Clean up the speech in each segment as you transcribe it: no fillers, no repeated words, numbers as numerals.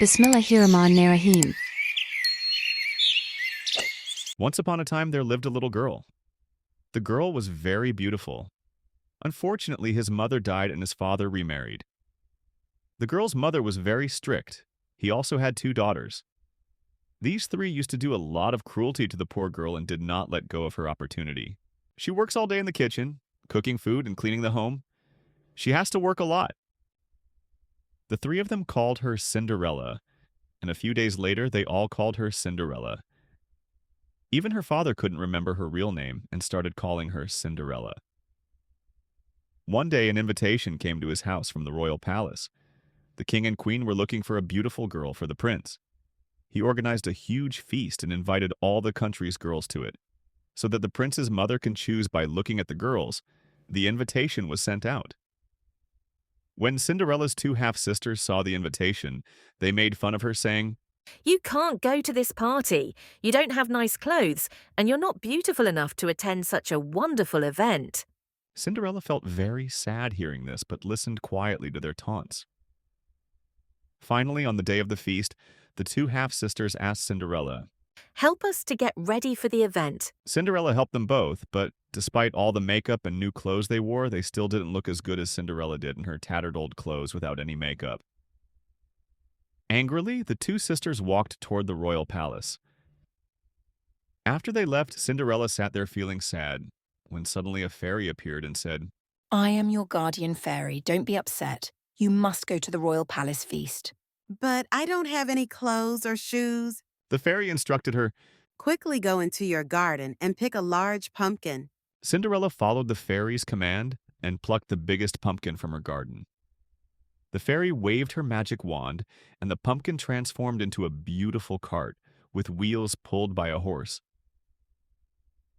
Bismillahirrahmanirrahim. Once upon a time there lived a little girl. The girl was very beautiful. Unfortunately, his mother died and his father remarried. The girl's mother was very strict. He also had 2 daughters. These 3 used to do a lot of cruelty to the poor girl and did not let go of her opportunity. She works all day in the kitchen, cooking food and cleaning the home. She has to work a lot. The 3 of them called her Cinderella, and a few days later they all called her Cinderella. Even her father couldn't remember her real name and started calling her Cinderella. One day an invitation came to his house from the royal palace. The king and queen were looking for a beautiful girl for the prince. He organized a huge feast and invited all the country's girls to it. So that the prince's mother can choose by looking at the girls, the invitation was sent out. When Cinderella's 2 half-sisters saw the invitation, they made fun of her, saying, "You can't go to this party. You don't have nice clothes, and you're not beautiful enough to attend such a wonderful event." Cinderella felt very sad hearing this, but listened quietly to their taunts. Finally, on the day of the feast, the 2 half-sisters asked Cinderella. "Help us to get ready for the event." Cinderella helped them both, but despite all the makeup and new clothes they wore, they still didn't look as good as Cinderella did in her tattered old clothes without any makeup. Angrily, the 2 sisters walked toward the royal palace. After they left, Cinderella sat there feeling sad, when suddenly a fairy appeared and said, I am your guardian fairy. Don't be upset. You must go to the royal palace feast. But I don't have any clothes or shoes. The fairy instructed her. Quickly go into your garden and pick a large pumpkin. Cinderella followed the fairy's command and plucked the biggest pumpkin from her garden. The fairy waved her magic wand, and the pumpkin transformed into a beautiful cart with wheels pulled by a horse.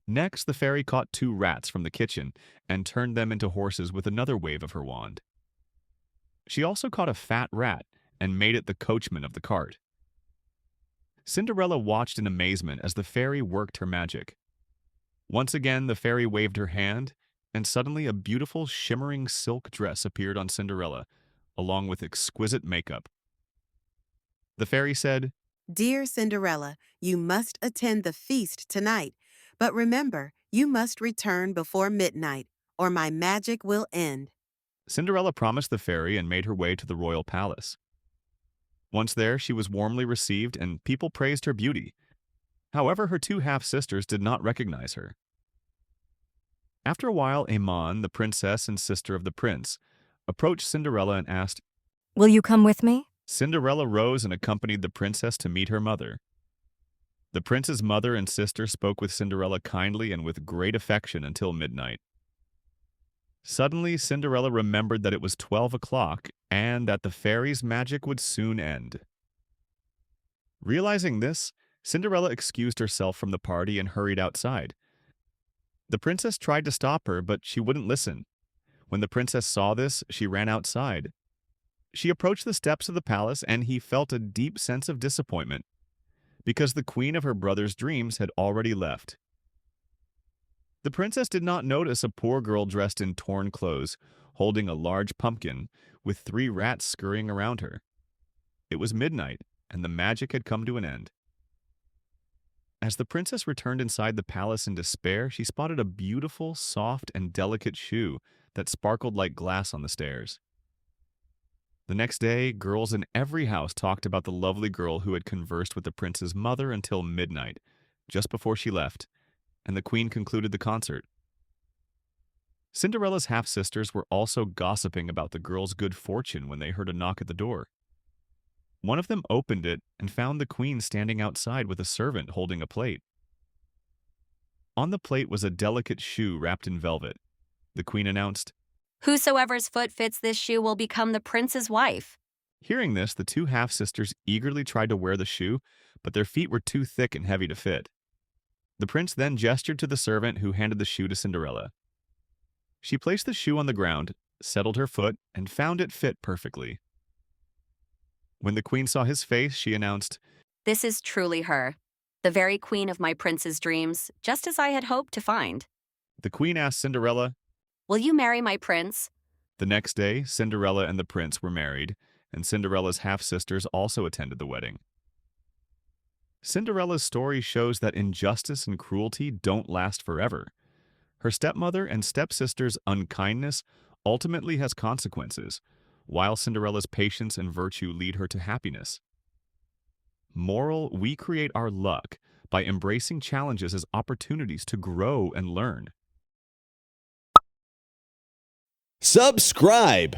Next, the fairy caught 2 rats from the kitchen and turned them into horses with another wave of her wand. She also caught a fat rat and made it the coachman of the cart. Cinderella watched in amazement as the fairy worked her magic. Once again, the fairy waved her hand, and suddenly a beautiful shimmering silk dress appeared on Cinderella, along with exquisite makeup. The fairy said, Dear Cinderella, you must attend the feast tonight. But remember, you must return before midnight, or my magic will end. Cinderella promised the fairy and made her way to the royal palace. Once there, she was warmly received and people praised her beauty. However, her 2 half-sisters did not recognize her. After a while, Aman, the princess and sister of the prince, approached Cinderella and asked, Will you come with me? Cinderella rose and accompanied the princess to meet her mother. The prince's mother and sister spoke with Cinderella kindly and with great affection until midnight. Suddenly, Cinderella remembered that it was 12 o'clock and that the fairy's magic would soon end. Realizing this, Cinderella excused herself from the party and hurried outside. The princess tried to stop her, but she wouldn't listen. When the princess saw this, she ran outside. She approached the steps of the palace, and he felt a deep sense of disappointment, because the queen of her brother's dreams had already left. The princess did not notice a poor girl dressed in torn clothes, holding a large pumpkin, with 3 rats scurrying around her. It was midnight, and the magic had come to an end. As the princess returned inside the palace in despair, she spotted a beautiful, soft, and delicate shoe that sparkled like glass on the stairs. The next day, girls in every house talked about the lovely girl who had conversed with the prince's mother until midnight, just before she left, and the queen concluded the concert. Cinderella's half-sisters were also gossiping about the girl's good fortune when they heard a knock at the door. One of them opened it and found the queen standing outside with a servant holding a plate. On the plate was a delicate shoe wrapped in velvet. The queen announced, Whosoever's foot fits this shoe will become the prince's wife. Hearing this, the 2 half-sisters eagerly tried to wear the shoe, but their feet were too thick and heavy to fit. The prince then gestured to the servant who handed the shoe to Cinderella. She placed the shoe on the ground, settled her foot, and found it fit perfectly. When the queen saw his face, she announced, This is truly her, the very queen of my prince's dreams, just as I had hoped to find. The queen asked Cinderella, Will you marry my prince? The next day, Cinderella and the prince were married, and Cinderella's half-sisters also attended the wedding. Cinderella's story shows that injustice and cruelty don't last forever. Her stepmother and stepsister's unkindness ultimately has consequences, while Cinderella's patience and virtue lead her to happiness. Moral: we create our luck by embracing challenges as opportunities to grow and learn. Subscribe.